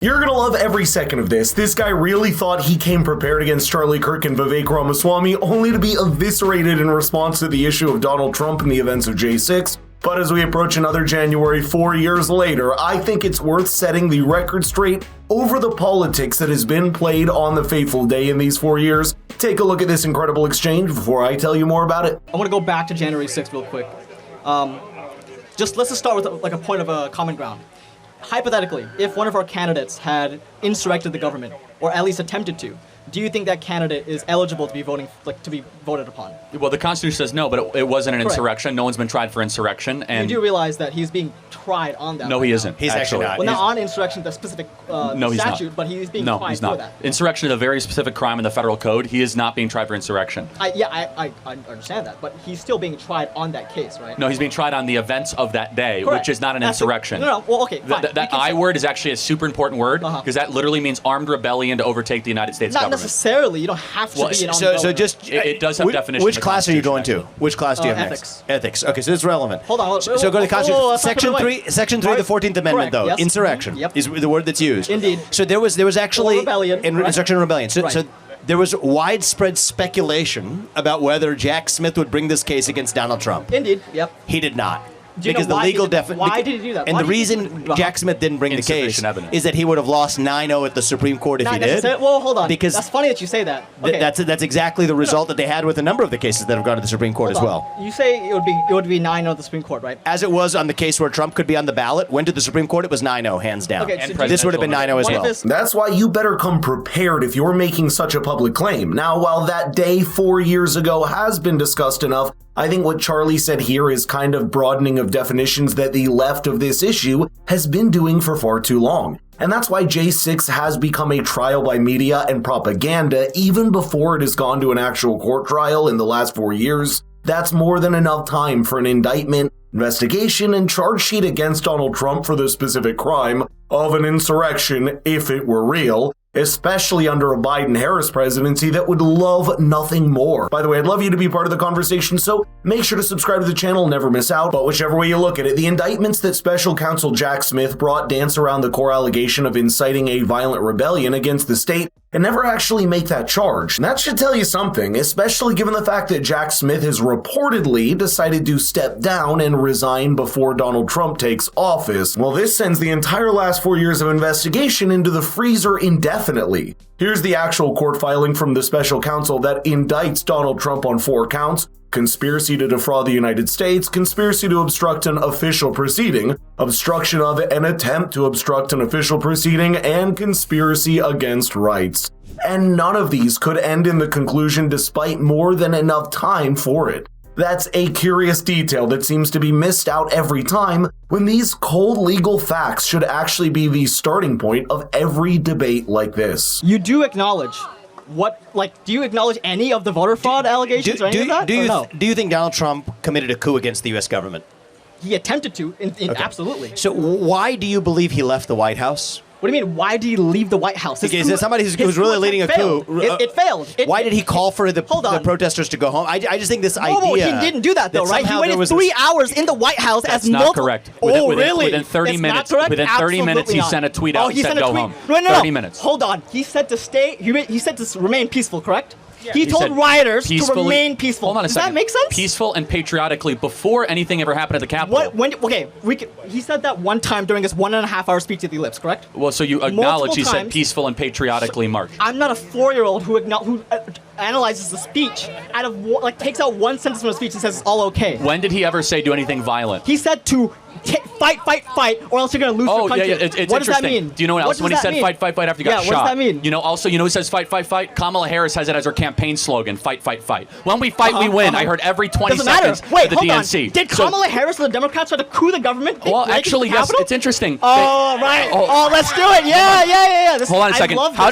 You're gonna love every second of this. This guy really thought he came prepared against Charlie Kirk and Vivek Ramaswamy, only to be eviscerated in response to the issue of Donald Trump and the events of J6. But as we approach another January 4 years later, I think it's worth setting the record straight over the politics that has been played on the fateful day in these 4 years. Take a look at this incredible exchange before I tell you more about it. I want to go back to January 6th real quick. Let's just start with like a point of a common ground. Hypothetically, if one of our candidates had insurrected the government, or at least attempted to, do you think that candidate is eligible to be voted upon? Well, the Constitution says no, but it wasn't an insurrection. No one's been tried for insurrection. And you do realize that he's being tried on that. No, he isn't. He's actually not. Well, not on insurrection, the specific statute, but he's being tried for that. Insurrection is a very specific crime in the federal code. He is not being tried for insurrection. I understand that, but he's still being tried on that case, right? No, he's being tried on the events of that day, which is not an insurrection. No, well, okay, fine. That I word is actually a super important word, because that literally means armed rebellion to overtake the United States government. Not necessarily. You don't have to be an armed rebellion. So just it does have definition. Which class are you going to? Which class do you have ethics. next? Ethics. Okay, so it's relevant. Hold on. So go to the Constitution. Section 3 of the 14th Amendment, though. Yes. Insurrection is the word that's used. Indeed. So there was actually rebellion, insurrection and rebellion. So there was widespread speculation about whether Jack Smith would bring this case against Donald Trump. Indeed. Yep. He did not. Because the legal definition. Why did he do that? And the reason Jack Smith didn't bring the case is that he would have lost 9-0 at the Supreme Court if he did. Well, hold on. Because that's funny that you say that. Okay. That's exactly the result that they had with a number of the cases that have gone to the Supreme Court as well. You say it would be 9-0 at the Supreme Court, right? As it was on the case where Trump could be on the ballot, went to the Supreme Court, it was 9-0, hands down. Okay, and this would have been 9-0 as well. That's why you better come prepared if you're making such a public claim. Now, while that day 4 years ago has been discussed enough, I think what Charlie said here is kind of broadening of definitions that the left of this issue has been doing for far too long. And that's why J6 has become a trial by media and propaganda even before it has gone to an actual court trial in the last 4 years. That's more than enough time for an indictment, investigation, and charge sheet against Donald Trump for the specific crime of an insurrection if it were real, especially under a Biden-Harris presidency that would love nothing more. By the way, I'd love you to be part of the conversation, so make sure to subscribe to the channel, never miss out. But whichever way you look at it, the indictments that Special Counsel Jack Smith brought dance around the core allegation of inciting a violent rebellion against the state and never actually make that charge. And that should tell you something, especially given the fact that Jack Smith has reportedly decided to step down and resign before Donald Trump takes office. Well, this sends the entire last 4 years of investigation into the freezer indefinitely. Here's the actual court filing from the special counsel that indicts Donald Trump on 4 counts: conspiracy to defraud the United States, conspiracy to obstruct an official proceeding, obstruction of an attempt to obstruct an official proceeding, and conspiracy against rights. And none of these could end in the conclusion despite more than enough time for it. That's a curious detail that seems to be missed out every time when these cold legal facts should actually be the starting point of every debate like this. You do acknowledge do you acknowledge any of the voter fraud allegations or any of that? Do you think Donald Trump committed a coup against the U.S. government? He attempted to, absolutely. So why do you believe he left the White House? What do you mean, why did he leave the White House? Because somebody who was really leading a coup. It failed. Why did he call for the protesters to go home? I just think this idea. No, he didn't do that, though, right? He waited 3 hours in the White House as multiple. That's not correct. Really? Within 30 minutes. Within 30 minutes, he sent a tweet out and said, go home. No. 30 minutes. Hold on. He said to stay. He said to remain peaceful, correct? Yeah. He told rioters to remain peaceful. Hold on a second. Does that make sense? Peaceful and patriotically before anything ever happened at the Capitol. He said that one time during his 1.5-hour speech at the Ellipse, correct? Well, so you acknowledge he said peaceful and patriotically march. I'm not a 4-year-old who analyzes the speech takes out one sentence from the speech and says it's all okay. When did he ever say do anything violent? He said to fight, or else you're going to lose your country. Yeah, it's what does that mean? Do you know what else when he said fight after he got shot? What does that mean? You know who says fight? Kamala Harris has it as her campaign slogan, fight. When we fight, we win. I heard every 20 seconds Wait, the hold DNC. On. Did Kamala Harris and the Democrats try to coup the government? Well, actually, yes. It's interesting. Oh, right. Oh, let's do it. Yeah. Hold on a second. How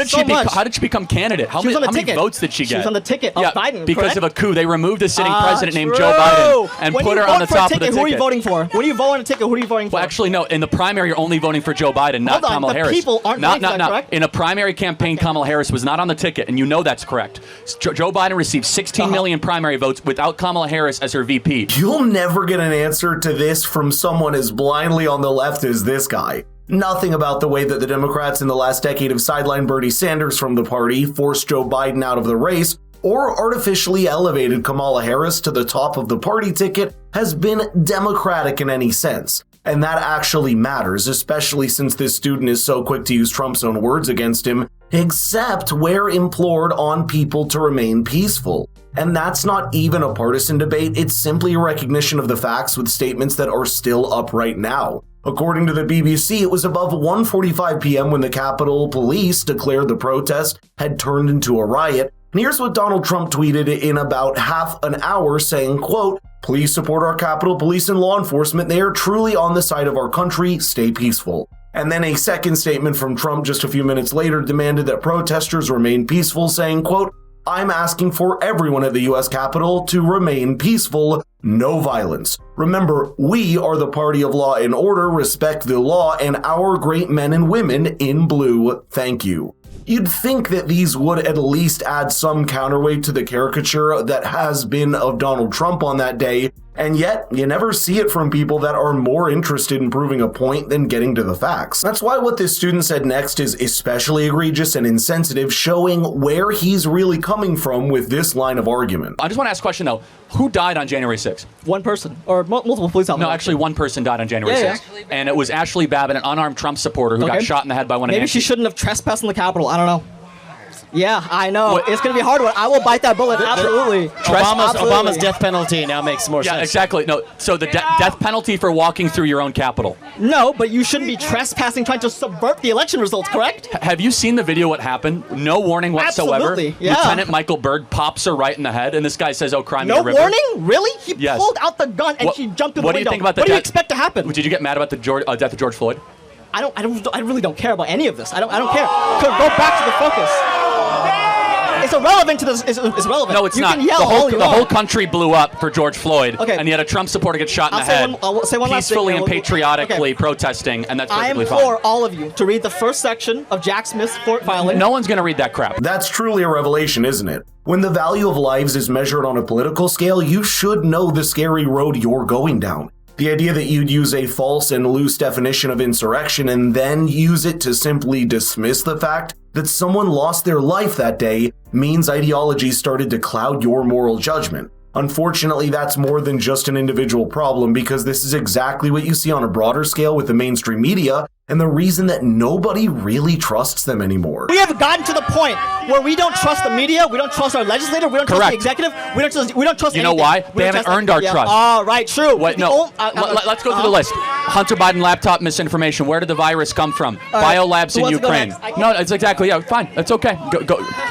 did she become candidate? How many votes did she get? She was on the ticket of Biden, because of a coup. They removed the sitting president named Joe Biden and put her on the top of the ticket. Who are you voting for? When you vote on a ticket, who are you voting for? Well, actually, no. In the primary, you're only voting for Joe Biden, not Kamala Harris. People aren't voting for that, correct? In a primary campaign, Kamala Harris was not on the ticket, and you know that's correct. Joe Biden received 16 million primary votes without Kamala Harris as her VP. You'll never get an answer to this from someone as blindly on the left as this guy. Nothing about the way that the Democrats in the last decade have sidelined Bernie Sanders from the party, forced Joe Biden out of the race, or artificially elevated Kamala Harris to the top of the party ticket has been democratic in any sense. And that actually matters, especially since this student is so quick to use Trump's own words against him, except where implored on people to remain peaceful. And that's not even a partisan debate, it's simply a recognition of the facts with statements that are still up right now. According to the BBC, it was above 1:45 p.m. when the Capitol Police declared the protest had turned into a riot. And here's what Donald Trump tweeted in about half an hour saying, quote, "Please support our Capitol Police and law enforcement. They are truly on the side of our country. Stay peaceful." And then a second statement from Trump just a few minutes later demanded that protesters remain peaceful, saying, quote, "I'm asking for everyone at the U.S. Capitol to remain peaceful, no violence. Remember, we are the party of law and order, respect the law, and our great men and women in blue. Thank you." You'd think that these would at least add some counterweight to the caricature that has been of Donald Trump on that day, and yet you never see it from people that are more interested in proving a point than getting to the facts. That's why what this student said next is especially egregious and insensitive, showing where he's really coming from with this line of argument. I just want to ask a question though. Who died on January 6th? One person, or multiple police officers. No, actually one person died on January 6th. Yeah. And it was Ashley Babbitt, an unarmed Trump supporter who got shot in the head by one of Maybe Nancy. she shouldn't have trespassed in the Capitol. I don't know. Yeah, I know. It's going to be a hard one. I will bite that bullet. Absolutely. Obama's death penalty now makes more sense. Yeah, exactly. No, so the death penalty for walking through your own Capitol. No, but you shouldn't be trespassing, trying to subvert the election results, correct? Have you seen the video what happened? No warning whatsoever. Absolutely, yeah. Lieutenant Michael Berg pops her right in the head, and this guy says, "Oh, crime me a No river." warning? Really? He Yes. pulled out the gun and she jumped through the window. What do you think about the What do you death? expect to happen? Did you get mad about the death of George Floyd? I really don't care about any of this. I don't care. Go back to the focus. It's irrelevant to this. It's relevant. No, it's you not. Can yell The whole country blew up for George Floyd, okay. and yet a Trump supporter gets shot in the head, I'll say one last thing, peacefully and okay. patriotically protesting, and that's I perfectly am fine. for all of you to read the first section of Jack Smith's court filing. No one's going to read that crap. That's truly a revelation, isn't it? When the value of lives is measured on a political scale, you should know the scary road you're going down. The idea that you'd use a false and loose definition of insurrection and then use it to simply dismiss the fact that someone lost their life that day means ideology started to cloud your moral judgment. Unfortunately, that's more than just an individual problem, because this is exactly what you see on a broader scale with the mainstream media, and the reason that nobody really trusts them anymore. We have gotten to the point where we don't trust the media, we don't trust our legislator, we don't trust the executive, we don't trust You know anything. why? They haven't earned our trust. Oh, right, true. Wait, no. Let's go through the list. Hunter Biden laptop misinformation. Where did the virus come from? Biolabs in Ukraine. No, it's exactly, yeah, fine. That's okay.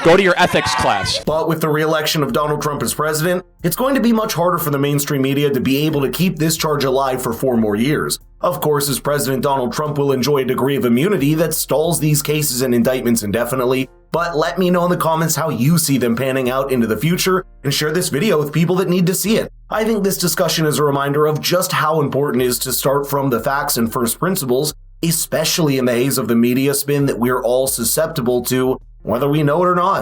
Go to your ethics class. But with the re-election of Donald Trump as president, it's going to be much harder for the mainstream media to be able to keep this charge alive for 4 more years. Of course, as President Donald Trump will enjoy a degree of immunity that stalls these cases and indictments indefinitely, but let me know in the comments how you see them panning out into the future, and share this video with people that need to see it. I think this discussion is a reminder of just how important it is to start from the facts and first principles, especially in the haze of the media spin that we're all susceptible to, whether we know it or not.